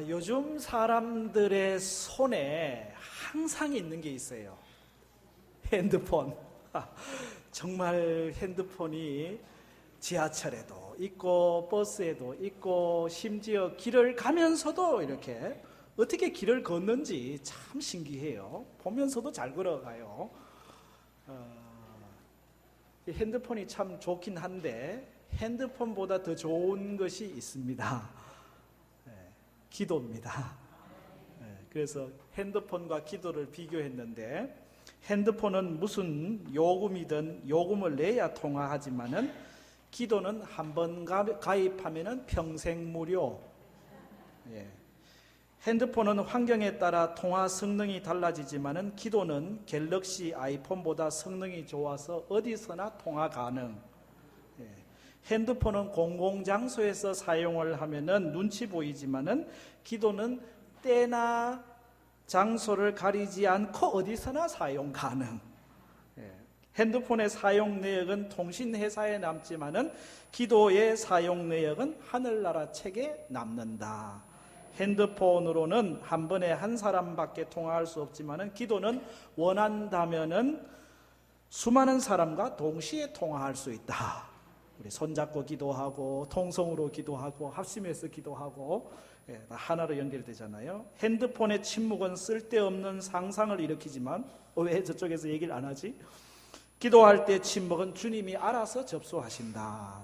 요즘 사람들의 손에 항상 있는 게 있어요. 핸드폰. 정말 핸드폰이 지하철에도 있고 버스에도 있고 심지어 길을 가면서도 이렇게 어떻게 길을 걷는지 참 신기해요. 보면서도 잘 걸어가요. 핸드폰이 참 좋긴 한데 핸드폰보다 더 좋은 것이 있습니다. 기도입니다. 그래서 핸드폰과 기도를 비교했는데 핸드폰은 무슨 요금이든 요금을 내야 통화하지만은 기도는 한 번 가입하면은 평생 무료. 핸드폰은 환경에 따라 통화 성능이 달라지지만은 기도는 갤럭시 아이폰보다 성능이 좋아서 어디서나 통화 가능. 핸드폰은 공공장소에서 사용을 하면은 눈치 보이지만은 기도는 때나 장소를 가리지 않고 어디서나 사용 가능. 핸드폰의 사용 내역은 통신회사에 남지만은 기도의 사용 내역은 하늘나라 책에 남는다. 핸드폰으로는 한 번에 한 사람밖에 통화할 수 없지만은 기도는 원한다면은 수많은 사람과 동시에 통화할 수 있다. 우리 손잡고 기도하고 통성으로 기도하고 합심해서 기도하고 하나로 연결되잖아요. 핸드폰의 침묵은 쓸데없는 상상을 일으키지만 왜 저쪽에서 얘기를 안 하지? 기도할 때 침묵은 주님이 알아서 접수하신다.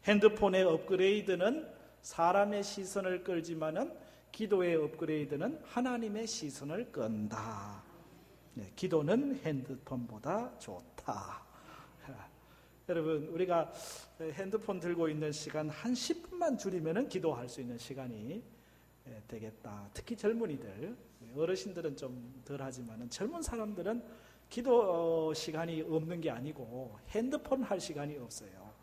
핸드폰의 업그레이드는 사람의 시선을 끌지만은 기도의 업그레이드는 하나님의 시선을 끈다. 기도는 핸드폰보다 좋다. 여러분, 우리가 핸드폰 들고 있는 시간 한 10분만 줄이면 기도할 수 있는 시간이 되겠다. 특히 젊은이들, 어르신들은 좀 덜 하지만 젊은 사람들은 기도 시간이 없는 게 아니고 핸드폰 할 시간이 없어요.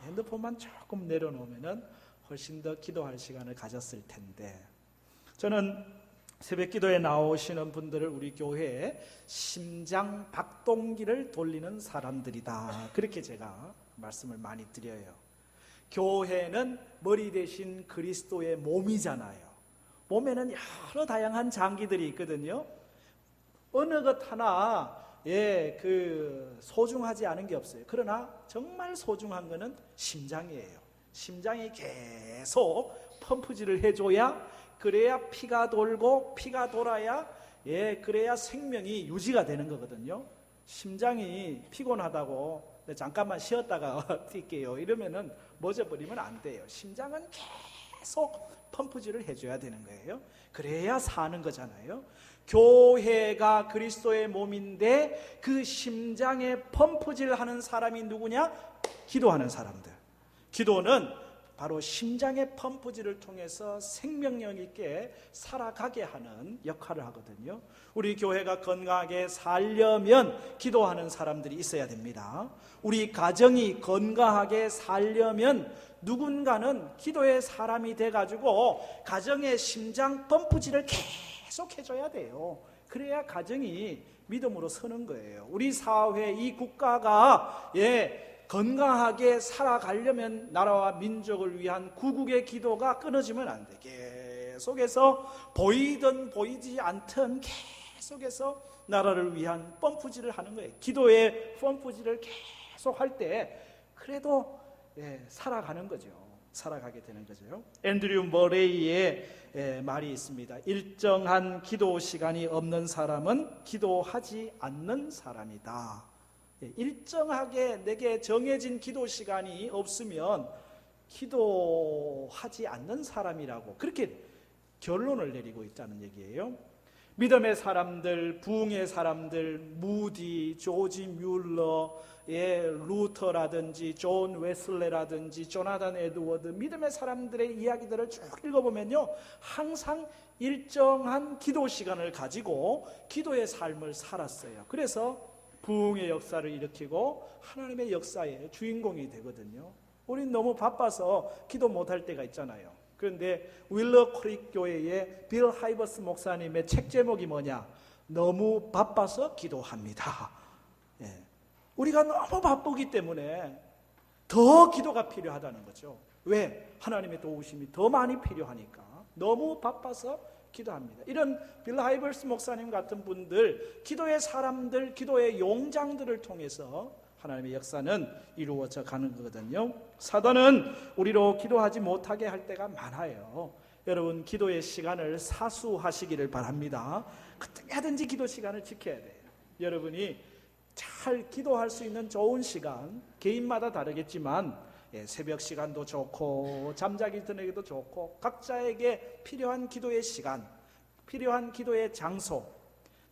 핸드폰만 조금 내려놓으면 훨씬 더 기도할 시간을 가졌을 텐데, 저는 새벽 기도에 나오시는 분들을 우리 교회에 심장 박동기를 돌리는 사람들이다, 그렇게 제가 말씀을 많이 드려요. 교회는 머리 대신 그리스도의 몸이잖아요. 몸에는 여러 다양한 장기들이 있거든요. 어느 것 하나 소중하지 않은 게 없어요. 그러나 정말 소중한 거는 심장이에요. 심장이 계속 펌프질을 해줘야, 그래야 피가 돌고, 피가 돌아야 그래야 생명이 유지가 되는 거거든요. 심장이 피곤하다고 잠깐만 쉬었다가 뛸게요 이러면은 멎어버리면 안 돼요. 심장은 계속 펌프질을 해줘야 되는 거예요. 그래야 사는 거잖아요. 교회가 그리스도의 몸인데 그 심장에 펌프질 하는 사람이 누구냐? 기도하는 사람들. 기도는 바로 심장의 펌프질을 통해서 생명력 있게 살아가게 하는 역할을 하거든요. 우리 교회가 건강하게 살려면 기도하는 사람들이 있어야 됩니다. 우리 가정이 건강하게 살려면 누군가는 기도의 사람이 돼가지고 가정의 심장 펌프질을 계속 해줘야 돼요. 그래야 가정이 믿음으로 서는 거예요. 우리 사회, 이 국가가 건강하게 살아가려면 나라와 민족을 위한 구국의 기도가 끊어지면 안 돼. 계속해서 보이든 보이지 않든 계속해서 나라를 위한 펌프질을 하는 거예요. 기도의 펌프질을 계속 할 때 그래도 살아가는 거죠. 살아가게 되는 거죠. 앤드류 머레이의 말이 있습니다. 일정한 기도 시간이 없는 사람은 기도하지 않는 사람이다. 일정하게 내게 정해진 기도 시간이 없으면 기도하지 않는 사람이라고, 그렇게 결론을 내리고 있다는 얘기예요. 믿음의 사람들, 부흥의 사람들, 무디, 조지 뮬러, 루터라든지 존 웨슬레라든지 조나단 에드워드, 믿음의 사람들의 이야기들을 쭉 읽어보면요, 항상 일정한 기도 시간을 가지고 기도의 삶을 살았어요. 그래서 부흥의 역사를 일으키고 하나님의 역사의 주인공이 되거든요. 우린 너무 바빠서 기도 못할 때가 있잖아요. 그런데 윌러 크릭 교회의 빌 하이버스 목사님의 책 제목이 뭐냐? 너무 바빠서 기도합니다. 우리가 너무 바쁘기 때문에 더 기도가 필요하다는 거죠. 왜? 하나님의 도우심이 더 많이 필요하니까. 너무 바빠서 기도합니다. 이런 빌 하이버스 목사님 같은 분들, 기도의 사람들, 기도의 용장들을 통해서 하나님의 역사는 이루어져 가는 거거든요. 사단은 우리로 기도하지 못하게 할 때가 많아요. 여러분, 기도의 시간을 사수하시기를 바랍니다. 어떻게든지 기도 시간을 지켜야 돼요. 여러분이 잘 기도할 수 있는 좋은 시간, 개인마다 다르겠지만 새벽 시간도 좋고 잠자기 전에도 좋고 각자에게 필요한 기도의 시간, 필요한 기도의 장소.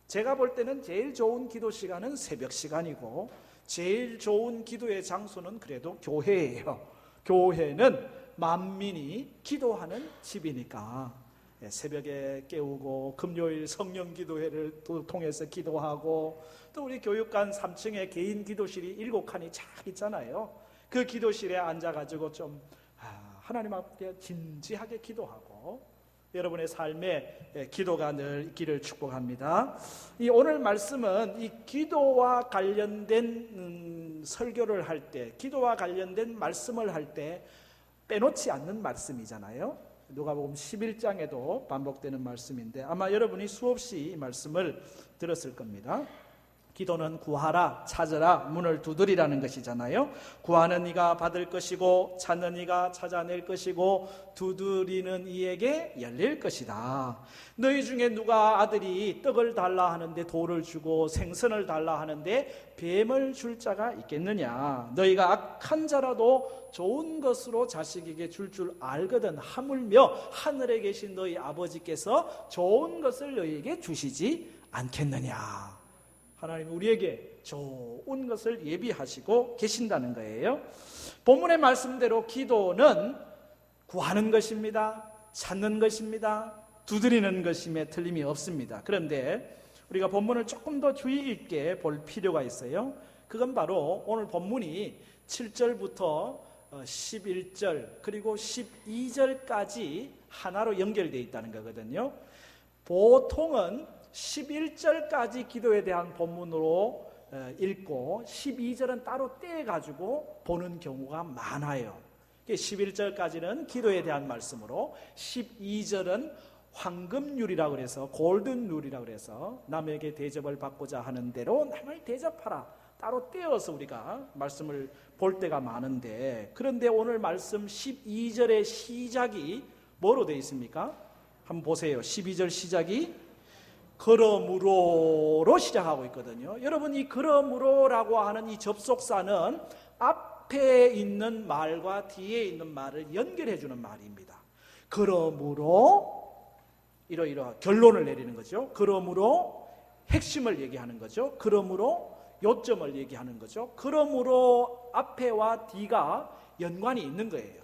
제가 볼 때는 제일 좋은 기도 시간은 새벽 시간이고 제일 좋은 기도의 장소는 그래도 교회예요. 교회는 만민이 기도하는 집이니까 새벽에 깨우고 금요일 성령 기도회를 통해서 기도하고 또 우리 교육관 3층에 개인 기도실이 7칸이 쫙 있잖아요. 그 기도실에 앉아가지고 좀 하나님 앞에 진지하게 기도하고 여러분의 삶에 기도가 늘 있기를 축복합니다. 이 오늘 말씀은 이 기도와 관련된 설교를 할 때, 기도와 관련된 말씀을 할 때 빼놓지 않는 말씀이잖아요. 누가복음 11장에도 반복되는 말씀인데 아마 여러분이 수없이 이 말씀을 들었을 겁니다. 기도는 구하라, 찾으라, 문을 두드리라는 것이잖아요. 구하는 이가 받을 것이고 찾는 이가 찾아낼 것이고 두드리는 이에게 열릴 것이다. 너희 중에 누가 아들이 떡을 달라 하는데 돌을 주고 생선을 달라 하는데 뱀을 줄 자가 있겠느냐. 너희가 악한 자라도 좋은 것으로 자식에게 줄 알거든 하물며 하늘에 계신 너희 아버지께서 좋은 것을 너희에게 주시지 않겠느냐. 하나님 우리에게 좋은 것을 예비하시고 계신다는 거예요. 본문의 말씀대로 기도는 구하는 것입니다. 찾는 것입니다. 두드리는 것임에 틀림이 없습니다. 그런데 우리가 본문을 조금 더 주의 있게 볼 필요가 있어요. 그건 바로 오늘 본문이 7절부터 11절 그리고 12절까지 하나로 연결되어 있다는 거거든요. 보통은 11절까지 기도에 대한 본문으로 읽고 12절은 따로 떼가지고 보는 경우가 많아요. 11절까지는 기도에 대한 말씀으로 12절은 황금률이라고 그래서 골든룰이라고 그래서 남에게 대접을 받고자 하는 대로 남을 대접하라. 따로 떼어서 우리가 말씀을 볼 때가 많은데 그런데 오늘 말씀 12절의 시작이 뭐로 되어 있습니까? 한번 보세요. 12절 시작이 그러므로로 시작하고 있거든요. 여러분 이 그러므로라고 하는 이 접속사는 앞에 있는 말과 뒤에 있는 말을 연결해 주는 말입니다. 그러므로 이러이러 결론을 내리는 거죠. 그러므로 핵심을 얘기하는 거죠. 그러므로 요점을 얘기하는 거죠. 그러므로 앞에와 뒤가 연관이 있는 거예요.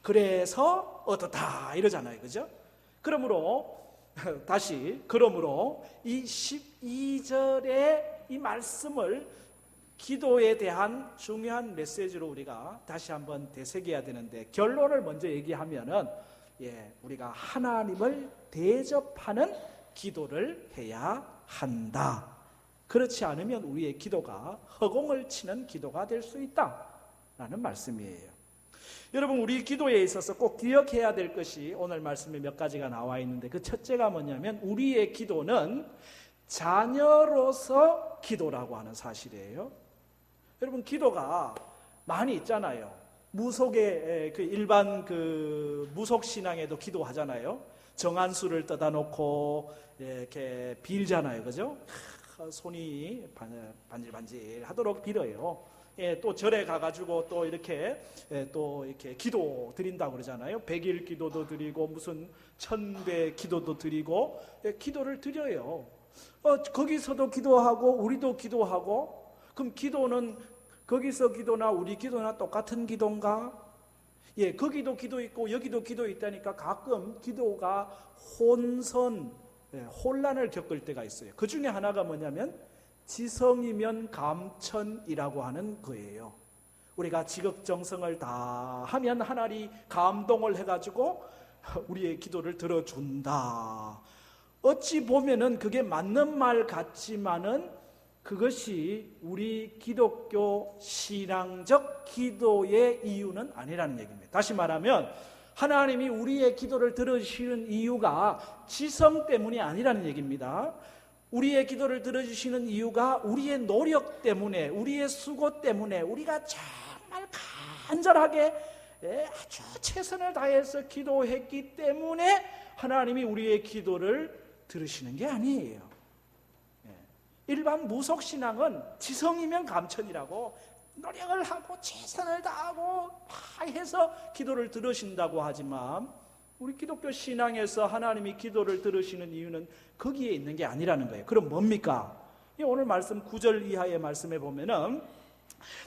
그래서 어떻다 이러잖아요. 그죠? 그러므로 다시 그러므로 이 12절의 이 말씀을 기도에 대한 중요한 메시지로 우리가 다시 한번 되새겨야 되는데 결론을 먼저 얘기하면은 우리가 하나님을 대접하는 기도를 해야 한다. 그렇지 않으면 우리의 기도가 허공을 치는 기도가 될 수 있다라는 말씀이에요. 여러분 우리 기도에 있어서 꼭 기억해야 될 것이 오늘 말씀에 몇 가지가 나와 있는데 그 첫째가 뭐냐면 우리의 기도는 자녀로서 기도라고 하는 사실이에요. 여러분 기도가 많이 있잖아요. 무속의 일반 무속 신앙에도 기도하잖아요. 정한수를 떠다 놓고 이렇게 빌잖아요. 그죠? 손이 반질반질 하도록 빌어요. 또 절에 가가지고 또 이렇게 기도 드린다고 그러잖아요. 100일 기도도 드리고 무슨 1000배 기도도 드리고 기도를 드려요. 거기서도 기도하고 우리도 기도하고 그럼 기도는 거기서 기도나 우리 기도나 똑같은 기도인가? 거기도 기도 있고 여기도 기도 있다니까 가끔 기도가 혼란을 겪을 때가 있어요. 그 중에 하나가 뭐냐면 지성이면 감천이라고 하는 거예요. 우리가 지극정성을 다 하면 하나님이 감동을 해가지고 우리의 기도를 들어준다. 어찌 보면은 그게 맞는 말 같지만은 그것이 우리 기독교 신앙적 기도의 이유는 아니라는 얘기입니다. 다시 말하면 하나님이 우리의 기도를 들으시는 이유가 지성 때문이 아니라는 얘기입니다. 우리의 기도를 들어주시는 이유가 우리의 노력 때문에, 우리의 수고 때문에, 우리가 정말 간절하게 아주 최선을 다해서 기도했기 때문에 하나님이 우리의 기도를 들으시는 게 아니에요. 일반 무속신앙은 지성이면 감천이라고 노력을 하고 최선을 다하고 다 해서 기도를 들으신다고 하지만, 우리 기독교 신앙에서 하나님이 기도를 들으시는 이유는 거기에 있는 게 아니라는 거예요. 그럼 뭡니까? 오늘 말씀 9절 이하의 말씀에 보면은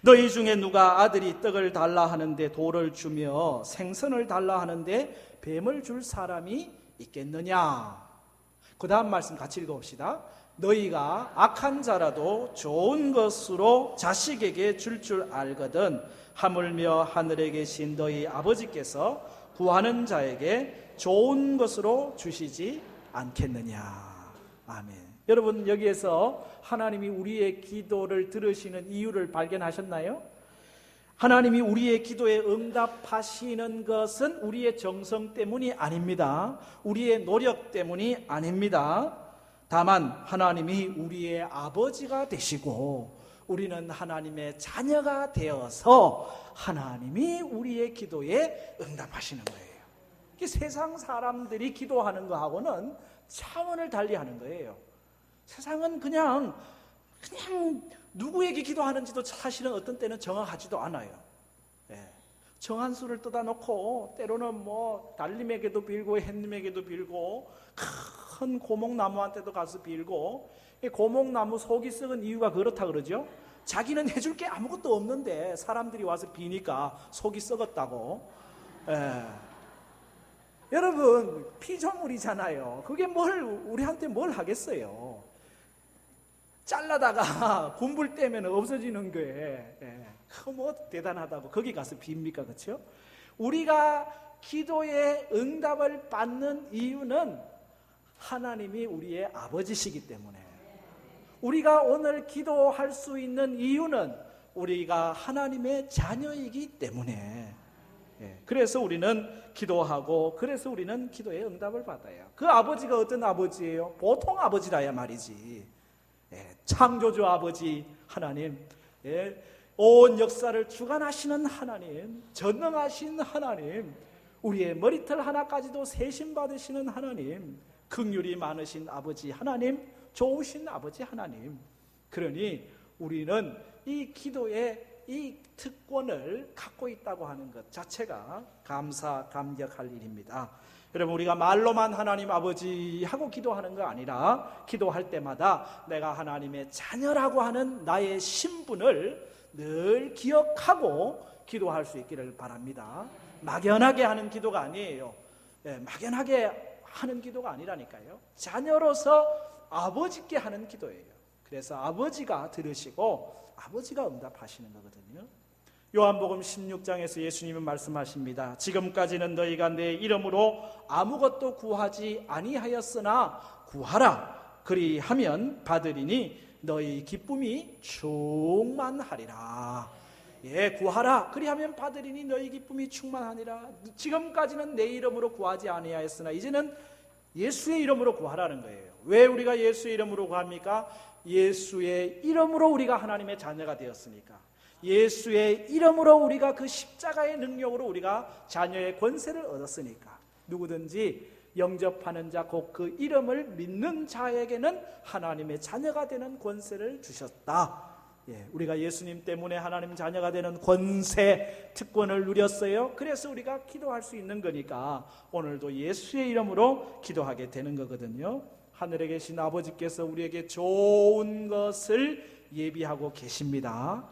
너희 중에 누가 아들이 떡을 달라 하는데 돌을 주며 생선을 달라 하는데 뱀을 줄 사람이 있겠느냐? 그 다음 말씀 같이 읽어봅시다. 너희가 악한 자라도 좋은 것으로 자식에게 줄 알거든 하물며 하늘에 계신 너희 아버지께서 구하는 자에게 좋은 것으로 주시지 않겠느냐. 아멘. 여러분, 여기에서 하나님이 우리의 기도를 들으시는 이유를 발견하셨나요? 하나님이 우리의 기도에 응답하시는 것은 우리의 정성 때문이 아닙니다. 우리의 노력 때문이 아닙니다. 다만 하나님이 우리의 아버지가 되시고 우리는 하나님의 자녀가 되어서 하나님이 우리의 기도에 응답하시는 거예요. 세상 사람들이 기도하는 거하고는 차원을 달리하는 거예요. 세상은 그냥 누구에게 기도하는지도 사실은 어떤 때는 정확하지도 않아요. 정한 수를 떠다 놓고 때로는 달님에게도 빌고 햇님에게도 빌고 큰 고목나무한테도 가서 빌고, 고목나무 속이 썩은 이유가 그렇다 그러죠. 자기는 해줄 게 아무것도 없는데 사람들이 와서 비니까 속이 썩었다고. 여러분, 피조물이잖아요. 그게 우리한테 뭘 하겠어요. 잘라다가 군불 떼면 없어지는 거에 대단하다고 거기 가서 빕니까? 그렇죠? 우리가 기도의 응답을 받는 이유는 하나님이 우리의 아버지시기 때문에, 우리가 오늘 기도할 수 있는 이유는 우리가 하나님의 자녀이기 때문에, 그래서 우리는 기도하고, 그래서 우리는 기도의 응답을 받아요. 그 아버지가 어떤 아버지예요? 보통 아버지라야 말이지. 창조주 아버지 하나님, 온 역사를 주관하시는 하나님, 전능하신 하나님, 우리의 머리털 하나까지도 세심받으시는 하나님, 긍휼이 많으신 아버지 하나님, 좋으신 아버지 하나님. 그러니 우리는 이 기도의 이 특권을 갖고 있다고 하는 것 자체가 감격할 일입니다. 여러분, 우리가 말로만 하나님 아버지 하고 기도하는 거 아니라 기도할 때마다 내가 하나님의 자녀라고 하는 나의 신분을 늘 기억하고 기도할 수 있기를 바랍니다. 막연하게 하는 기도가 아니에요. 막연하게 하는 기도가 아니라니까요. 자녀로서 아버지께 하는 기도예요. 그래서 아버지가 들으시고 아버지가 응답하시는 거거든요. 요한복음 16장에서 예수님은 말씀하십니다. 지금까지는 너희가 내 이름으로 아무것도 구하지 아니하였으나 구하라. 그리하면 받으리니 너희 기쁨이 충만하리라. 구하라. 그리하면 받으리니 너희 기쁨이 충만하니라. 지금까지는 내 이름으로 구하지 아니하였으나 이제는 예수의 이름으로 구하라는 거예요. 왜 우리가 예수의 이름으로 구합니까? 예수의 이름으로 우리가 하나님의 자녀가 되었으니까. 예수의 이름으로 우리가 그 십자가의 능력으로 우리가 자녀의 권세를 얻었으니까. 누구든지 영접하는 자, 곧 그 이름을 믿는 자에게는 하나님의 자녀가 되는 권세를 주셨다. 우리가 예수님 때문에 하나님 자녀가 되는 권세, 특권을 누렸어요. 그래서 우리가 기도할 수 있는 거니까 오늘도 예수의 이름으로 기도하게 되는 거거든요. 하늘에 계신 아버지께서 우리에게 좋은 것을 예비하고 계십니다.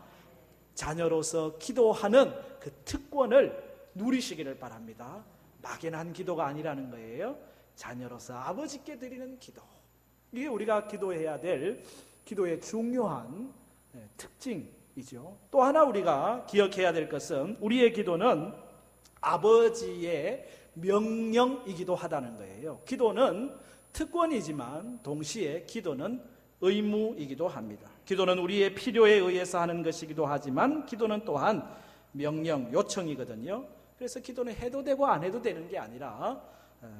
자녀로서 기도하는 그 특권을 누리시기를 바랍니다. 막연한 기도가 아니라는 거예요. 자녀로서 아버지께 드리는 기도, 이게 우리가 기도해야 될 기도의 중요한 특징이죠. 또 하나 우리가 기억해야 될 것은 우리의 기도는 아버지의 명령이기도 하다는 거예요. 기도는 특권이지만 동시에 기도는 의무이기도 합니다. 기도는 우리의 필요에 의해서 하는 것이기도 하지만 기도는 또한 명령, 요청이거든요. 그래서 기도는 해도 되고 안 해도 되는 게 아니라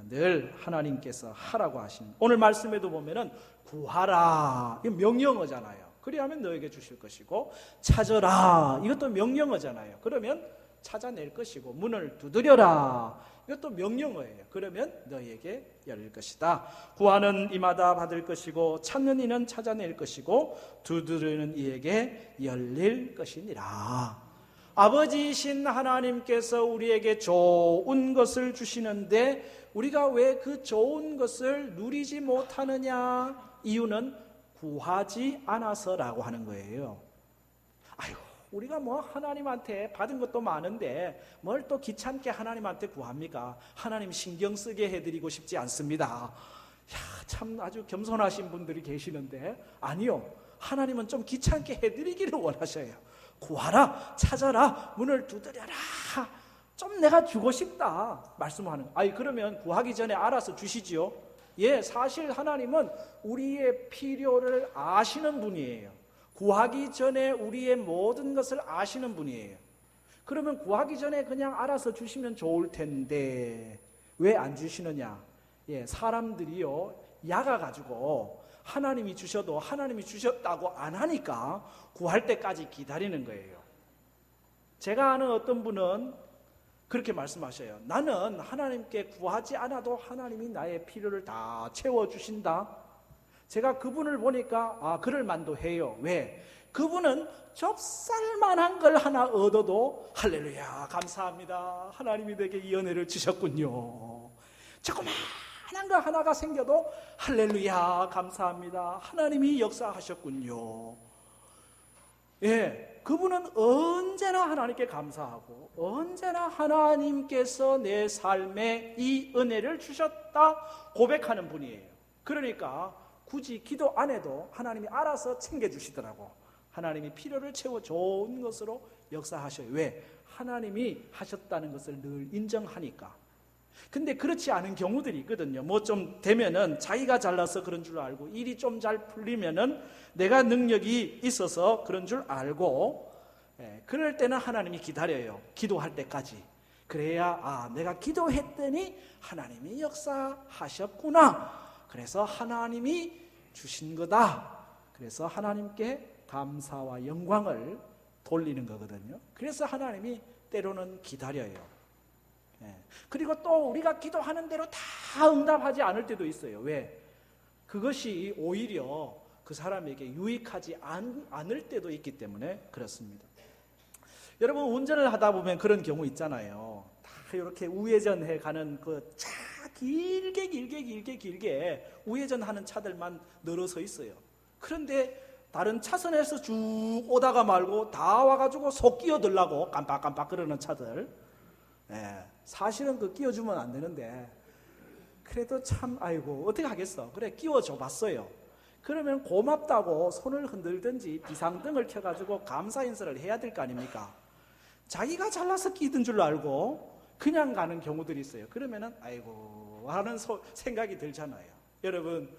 늘 하나님께서 하라고 하신, 오늘 말씀에도 보면은 구하라, 이거 명령어잖아요. 그리하면 너에게 주실 것이고, 찾아라, 이것도 명령어잖아요. 그러면 찾아낼 것이고, 문을 두드려라, 이것도 명령어예요. 그러면 너에게 열릴 것이다. 구하는 이마다 받을 것이고, 찾는 이는 찾아낼 것이고, 두드리는 이에게 열릴 것이니라. 아버지이신 하나님께서 우리에게 좋은 것을 주시는데 우리가 왜 그 좋은 것을 누리지 못하느냐? 이유는 구하지 않아서라고 하는 거예요. 아이고, 우리가 뭐 하나님한테 받은 것도 많은데 뭘 또 귀찮게 하나님한테 구합니까? 하나님 신경 쓰게 해드리고 싶지 않습니다. 참 아주 겸손하신 분들이 계시는데, 아니요, 하나님은 좀 귀찮게 해드리기를 원하셔요. 구하라, 찾아라, 문을 두드려라, 좀 내가 주고 싶다 말씀하는 거예요. 아니, 그러면 구하기 전에 알아서 주시지요? 예, 사실 하나님은 우리의 필요를 아시는 분이에요. 구하기 전에 우리의 모든 것을 아시는 분이에요. 그러면 구하기 전에 그냥 알아서 주시면 좋을 텐데 왜 안 주시느냐? 예, 사람들이요, 약아가지고 하나님이 주셔도 하나님이 주셨다고 안 하니까 구할 때까지 기다리는 거예요. 제가 아는 어떤 분은 그렇게 말씀하셔요. 나는 하나님께 구하지 않아도 하나님이 나의 필요를 다 채워주신다. 제가 그분을 보니까 그럴 만도 해요. 왜? 그분은 좁쌀만한 걸 하나 얻어도 할렐루야 감사합니다, 하나님이 내게 이 은혜를 주셨군요. 조그만한 거 하나가 생겨도 할렐루야 감사합니다, 하나님이 역사하셨군요. 예, 그분은 언제나 하나님께 감사하고 언제나 하나님께서 내 삶에 이 은혜를 주셨다 고백하는 분이에요. 그러니까 굳이 기도 안 해도 하나님이 알아서 챙겨주시더라고. 하나님이 필요를 채워 좋은 것으로 역사하셔요. 왜? 하나님이 하셨다는 것을 늘 인정하니까. 근데 그렇지 않은 경우들이 있거든요. 뭐 좀 되면은 자기가 잘나서 그런 줄 알고, 일이 좀 잘 풀리면은 내가 능력이 있어서 그런 줄 알고, 그럴 때는 하나님이 기다려요. 기도할 때까지. 그래야 내가 기도했더니 하나님이 역사하셨구나, 그래서 하나님이 주신 거다, 그래서 하나님께 감사와 영광을 돌리는 거거든요. 그래서 하나님이 때로는 기다려요. 그리고 또 우리가 기도하는 대로 다 응답하지 않을 때도 있어요. 왜? 그것이 오히려 그 사람에게 유익하지 않을 때도 있기 때문에 그렇습니다. 여러분, 운전을 하다 보면 그런 경우 있잖아요. 다 이렇게 우회전해 가는 그 차 길게 우회전하는 차들만 늘어서 있어요. 그런데 다른 차선에서 쭉 오다가 말고 다 와가지고 속 끼어들라고 깜빡깜빡 그러는 차들, 사실은 그 끼워주면 안 되는데 그래도 참 아이고 어떻게 하겠어. 그래, 끼워줘 봤어요. 그러면 고맙다고 손을 흔들든지 비상등을 켜가지고 감사 인사를 해야 될 거 아닙니까? 자기가 잘나서 끼든 줄 알고 그냥 가는 경우들이 있어요. 그러면은 아이고 하는 생각이 들잖아요. 여러분,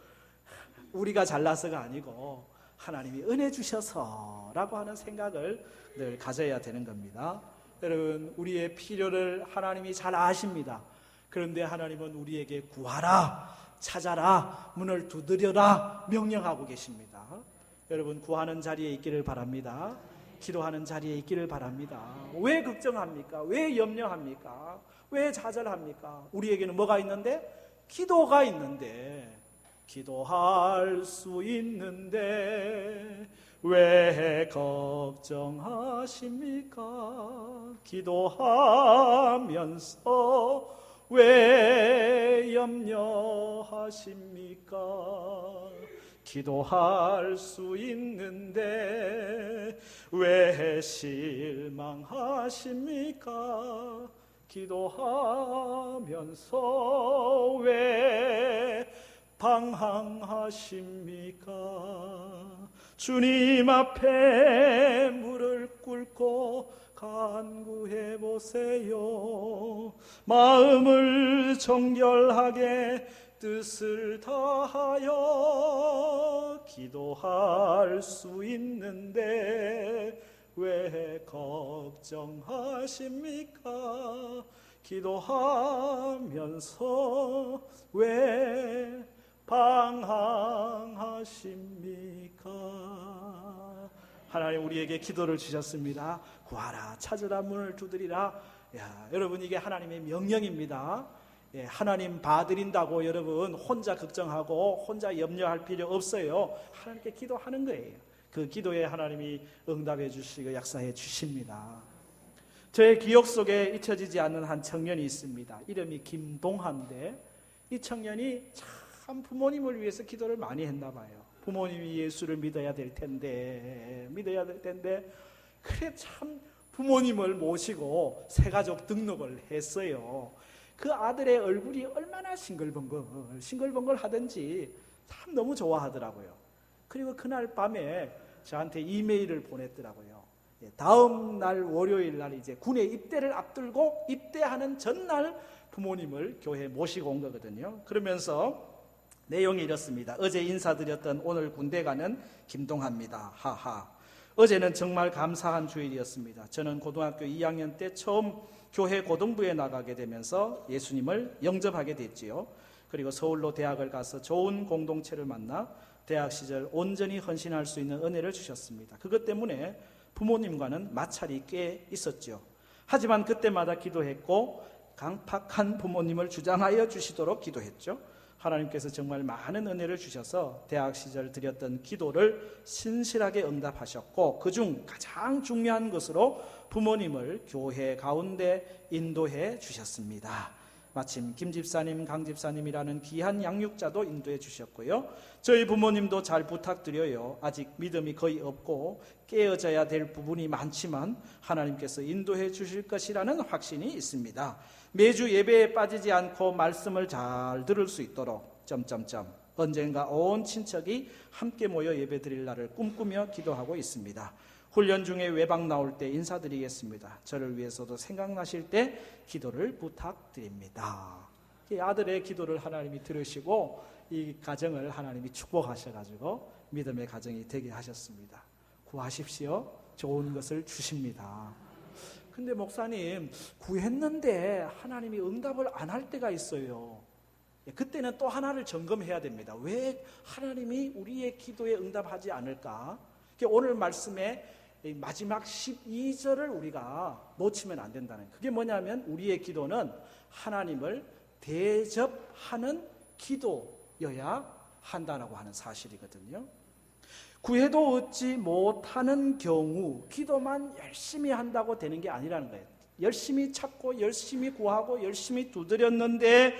우리가 잘나서가 아니고 하나님이 은혜 주셔서라고 하는 생각을 늘 가져야 되는 겁니다. 여러분, 우리의 필요를 하나님이 잘 아십니다. 그런데 하나님은 우리에게 구하라, 찾아라, 문을 두드려라 명령하고 계십니다. 여러분, 구하는 자리에 있기를 바랍니다. 기도하는 자리에 있기를 바랍니다. 왜 걱정합니까? 왜 염려합니까? 왜 좌절합니까? 우리에게는 뭐가 있는데? 기도가 있는데, 기도할 수 있는데 왜 걱정하십니까? 기도하면서 왜 염려하십니까? 기도할 수 있는데 왜 실망하십니까? 기도하면서 왜 방황하십니까? 주님 앞에 무릎 꿇고 간구해 보세요. 마음을 정결하게 뜻을 다하여 기도할 수 있는데 왜 걱정하십니까? 기도하면서 왜 방황하십니까? 하나님 우리에게 기도를 주셨습니다. 구하라, 찾으라, 문을 두드리라. 여러분 이게 하나님의 명령입니다. 하나님 봐드린다고 여러분 혼자 걱정하고 혼자 염려할 필요 없어요. 하나님께 기도하는 거예요. 그 기도에 하나님이 응답해 주시고 역사해 주십니다. 저의 기억 속에 잊혀지지 않는 한 청년이 있습니다. 이름이 김동한데 이 청년이 참 부모님을 위해서 기도를 많이 했나 봐요. 부모님이 예수를 믿어야 될 텐데 그래 참 부모님을 모시고 새가족 등록을 했어요. 그 아들의 얼굴이 얼마나 싱글벙글 하든지 참 너무 좋아하더라고요. 그리고 그날 밤에 저한테 이메일을 보냈더라고요. 다음 날 월요일 날 이제 군에 입대를 앞두고 입대하는 전날 부모님을 교회에 모시고 온 거거든요. 그러면서 내용이 이렇습니다. 어제 인사드렸던 오늘 군대 가는 김동하입니다. 하하. 어제는 정말 감사한 주일이었습니다. 저는 고등학교 2학년 때 처음 교회 고등부에 나가게 되면서 예수님을 영접하게 됐지요. 그리고 서울로 대학을 가서 좋은 공동체를 만나 대학 시절 온전히 헌신할 수 있는 은혜를 주셨습니다. 그것 때문에 부모님과는 마찰이 꽤 있었죠. 하지만 그때마다 기도했고 강팍한 부모님을 주장하여 주시도록 기도했죠. 하나님께서 정말 많은 은혜를 주셔서 대학 시절 드렸던 기도를 신실하게 응답하셨고 그중 가장 중요한 것으로 부모님을 교회 가운데 인도해 주셨습니다. 마침 김 집사님, 강 집사님이라는 귀한 양육자도 인도해 주셨고요. 저희 부모님도 잘 부탁드려요. 아직 믿음이 거의 없고 깨어져야 될 부분이 많지만 하나님께서 인도해 주실 것이라는 확신이 있습니다. 매주 예배에 빠지지 않고 말씀을 잘 들을 수 있도록 언젠가 온 친척이 함께 모여 예배 드릴 날을 꿈꾸며 기도하고 있습니다. 훈련 중에 외박 나올 때 인사드리겠습니다. 저를 위해서도 생각나실 때 기도를 부탁드립니다. 이 아들의 기도를 하나님이 들으시고 이 가정을 하나님이 축복하셔가지고 믿음의 가정이 되게 하셨습니다. 구하십시오. 좋은 것을 주십니다. 근데 목사님 구했는데 하나님이 응답을 안 할 때가 있어요. 그때는 또 하나를 점검해야 됩니다. 왜 하나님이 우리의 기도에 응답하지 않을까? 오늘 말씀에 마지막 12절을 우리가 놓치면 안 된다는 거예요. 그게 뭐냐면 우리의 기도는 하나님을 대접하는 기도여야 한다라고 하는 사실이거든요. 구해도 얻지 못하는 경우 기도만 열심히 한다고 되는 게 아니라는 거예요. 열심히 찾고 열심히 구하고 열심히 두드렸는데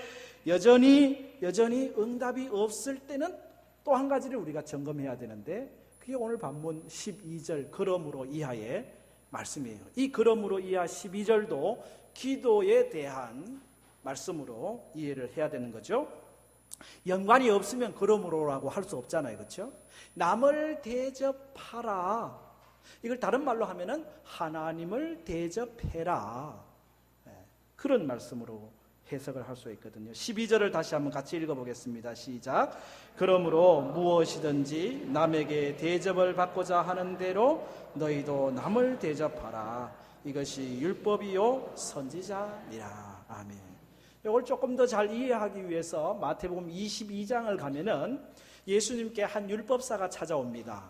여전히 응답이 없을 때는 또 한 가지를 우리가 점검해야 되는데 그게 오늘 본문 12절 그러므로 이하의 말씀이에요. 이 그러므로 이하 12절도 기도에 대한 말씀으로 이해를 해야 되는 거죠. 연관이 없으면 그러므로라고 할 수 없잖아요. 그렇죠? 남을 대접하라. 이걸 다른 말로 하면은 하나님을 대접해라. 그런 말씀으로 해석을 할 수 있거든요. 12절을 다시 한번 같이 읽어보겠습니다. 시작. 그러므로 무엇이든지 남에게 대접을 받고자 하는 대로 너희도 남을 대접하라. 이것이 율법이요 선지자니라. 아멘. 이걸 조금 더 잘 이해하기 위해서 마태복음 22장을 가면은 예수님께 한 율법사가 찾아옵니다.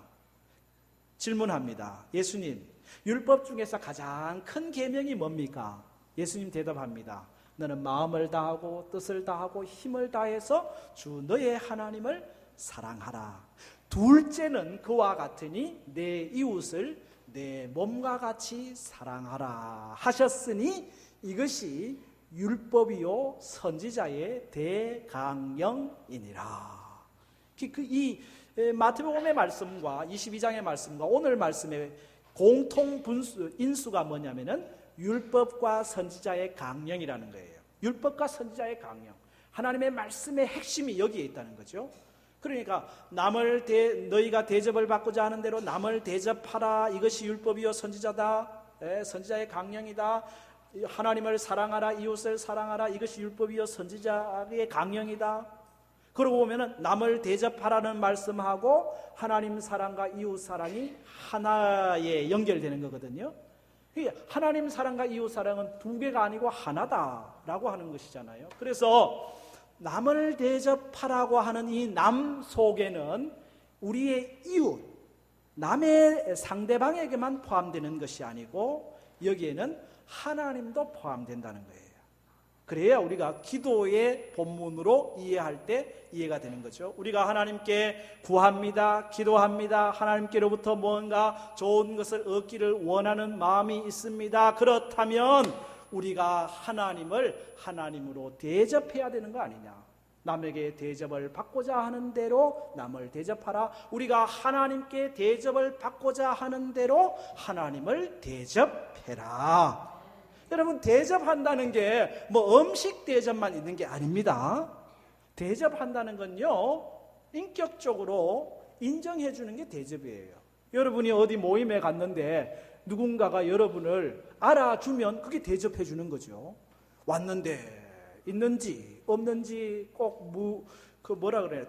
질문합니다. 예수님, 율법 중에서 가장 큰 계명이 뭡니까? 예수님 대답합니다. 너는 마음을 다하고 뜻을 다하고 힘을 다해서 주 너의 하나님을 사랑하라. 둘째는 그와 같으니 내 이웃을 내 몸과 같이 사랑하라 하셨으니 이것이 율법이요 선지자의 대강령이니라. 이 마태복음의 말씀과 22장의 말씀과 오늘 말씀의 공통 인수가 뭐냐면은 율법과 선지자의 강령이라는 거예요. 율법과 선지자의 강령. 하나님의 말씀의 핵심이 여기에 있다는 거죠. 그러니까 너희가 대접을 받고자 하는 대로 남을 대접하라. 이것이 율법이요 선지자다. 선지자의 강령이다. 하나님을 사랑하라. 이웃을 사랑하라. 이것이 율법이요 선지자의 강령이다. 그러고 보면은 남을 대접하라는 말씀하고 하나님 사랑과 이웃 사랑이 하나에 연결되는 거거든요. 하나님 사랑과 이웃 사랑은 두 개가 아니고 하나다라고 하는 것이잖아요. 그래서 남을 대접하라고 하는 이 남 속에는 우리의 이웃, 남의 상대방에게만 포함되는 것이 아니고 여기에는 하나님도 포함된다는 거예요. 그래야 우리가 기도의 본문으로 이해할 때 이해가 되는 거죠. 우리가 하나님께 구합니다, 기도합니다, 하나님께로부터 뭔가 좋은 것을 얻기를 원하는 마음이 있습니다. 그렇다면 우리가 하나님을 하나님으로 대접해야 되는 거 아니냐. 남에게 대접을 받고자 하는 대로 남을 대접하라. 우리가 하나님께 대접을 받고자 하는 대로 하나님을 대접해라. 여러분, 대접한다는 게 뭐 음식 대접만 있는 게 아닙니다. 대접한다는 건요, 인격적으로 인정해 주는 게 대접이에요. 여러분이 어디 모임에 갔는데 누군가가 여러분을 알아주면 그게 대접해 주는 거죠. 왔는데 있는지 없는지 꼭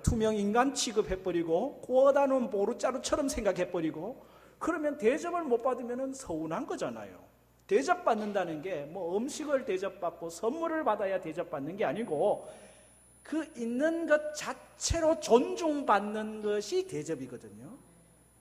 투명 인간 취급해버리고 구워다 놓은 보루자루처럼 생각해버리고 그러면 대접을 못 받으면 서운한 거잖아요. 대접받는다는 게 뭐 음식을 대접받고 선물을 받아야 대접받는 게 아니고 그 있는 것 자체로 존중받는 것이 대접이거든요.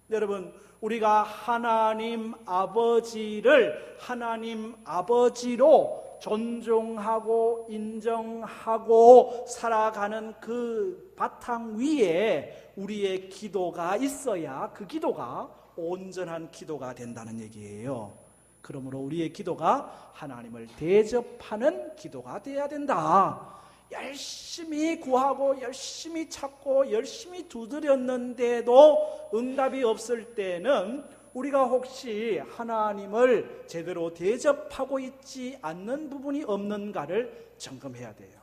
여러분, 우리가 하나님 아버지를 하나님 아버지로 존중하고 인정하고 살아가는 그 바탕 위에 우리의 기도가 있어야 그 기도가 온전한 기도가 된다는 얘기예요. 그러므로 우리의 기도가 하나님을 대접하는 기도가 되어야 된다. 열심히 구하고 열심히 찾고 열심히 두드렸는데도 응답이 없을 때는 우리가 혹시 하나님을 제대로 대접하고 있지 않는 부분이 없는가를 점검해야 돼요.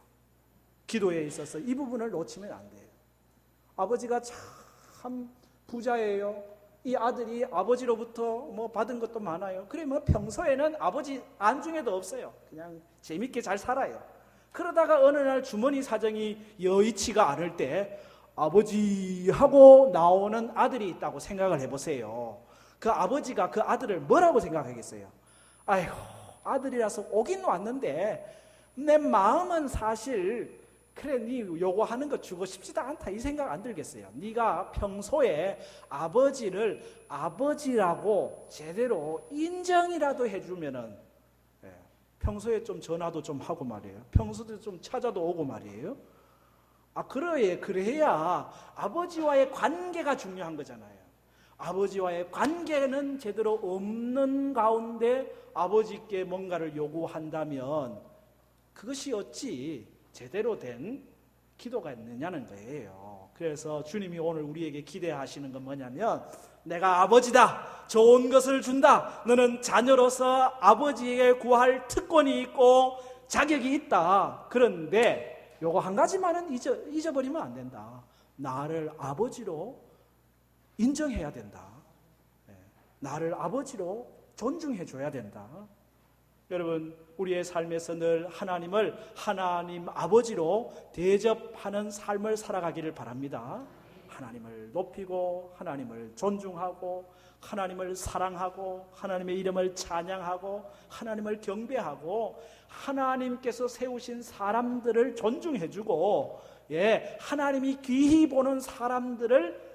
기도에 있어서 이 부분을 놓치면 안 돼요. 아버지가 참 부자예요. 이 아들이 아버지로부터 뭐 받은 것도 많아요. 그래 뭐 평소에는 아버지 안중에도 없어요. 그냥 재밌게 잘 살아요. 그러다가 어느 날 주머니 사정이 여의치가 않을 때 아버지 하고 나오는 아들이 있다고 생각을 해보세요. 그 아버지가 그 아들을 뭐라고 생각하겠어요? 아이고, 아들이라서 오긴 왔는데 내 마음은 사실 그래, 네 요거 하는 거 주고 싶지도 않다 이 생각 안 들겠어요. 네가 평소에 아버지를 아버지라고 제대로 인정이라도 해주면은 평소에 좀 전화도 좀 하고 말이에요. 평소에 좀 찾아도 오고 말이에요. 그래야 아버지와의 관계가 중요한 거잖아요. 아버지와의 관계는 제대로 없는 가운데 아버지께 뭔가를 요구한다면 그것이 어찌 제대로 된 기도가 있느냐는 거예요. 그래서 주님이 오늘 우리에게 기대하시는 건 뭐냐면 내가 아버지다. 좋은 것을 준다. 너는 자녀로서 아버지에게 구할 특권이 있고 자격이 있다. 그런데 요거 한 가지만은 잊어버리면 안 된다. 나를 아버지로 인정해야 된다. 나를 아버지로 존중해 줘야 된다. 여러분, 우리의 삶에서 늘 하나님을 하나님 아버지로 대접하는 삶을 살아가기를 바랍니다. 하나님을 높이고 하나님을 존중하고 하나님을 사랑하고 하나님의 이름을 찬양하고 하나님을 경배하고 하나님께서 세우신 사람들을 존중해주고 하나님이 귀히 보는 사람들을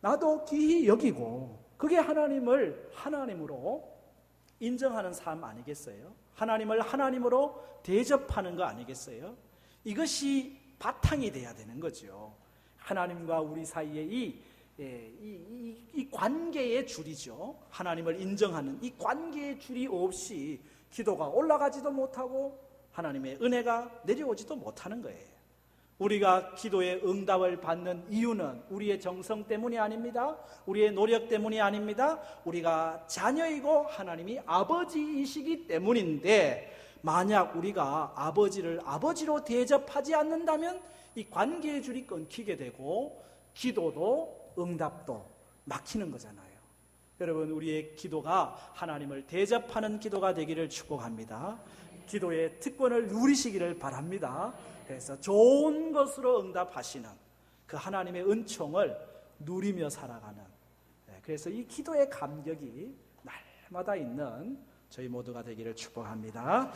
나도 귀히 여기고 그게 하나님을 하나님으로 인정하는 삶 아니겠어요? 하나님을 하나님으로 대접하는 거 아니겠어요? 이것이 바탕이 돼야 되는 거죠. 하나님과 우리 사이의 이 관계의 줄이죠. 하나님을 인정하는 이 관계의 줄이 없이 기도가 올라가지도 못하고 하나님의 은혜가 내려오지도 못하는 거예요. 우리가 기도의 응답을 받는 이유는 우리의 정성 때문이 아닙니다. 우리의 노력 때문이 아닙니다. 우리가 자녀이고 하나님이 아버지이시기 때문인데 만약 우리가 아버지를 아버지로 대접하지 않는다면 이 관계의 줄이 끊기게 되고 기도도 응답도 막히는 거잖아요. 여러분, 우리의 기도가 하나님을 대접하는 기도가 되기를 축복합니다. 기도의 특권을 누리시기를 바랍니다. 그래서 좋은 것으로 응답하시는 그 하나님의 은총을 누리며 살아가는, 그래서 이 기도의 감격이 날마다 있는 저희 모두가 되기를 축복합니다.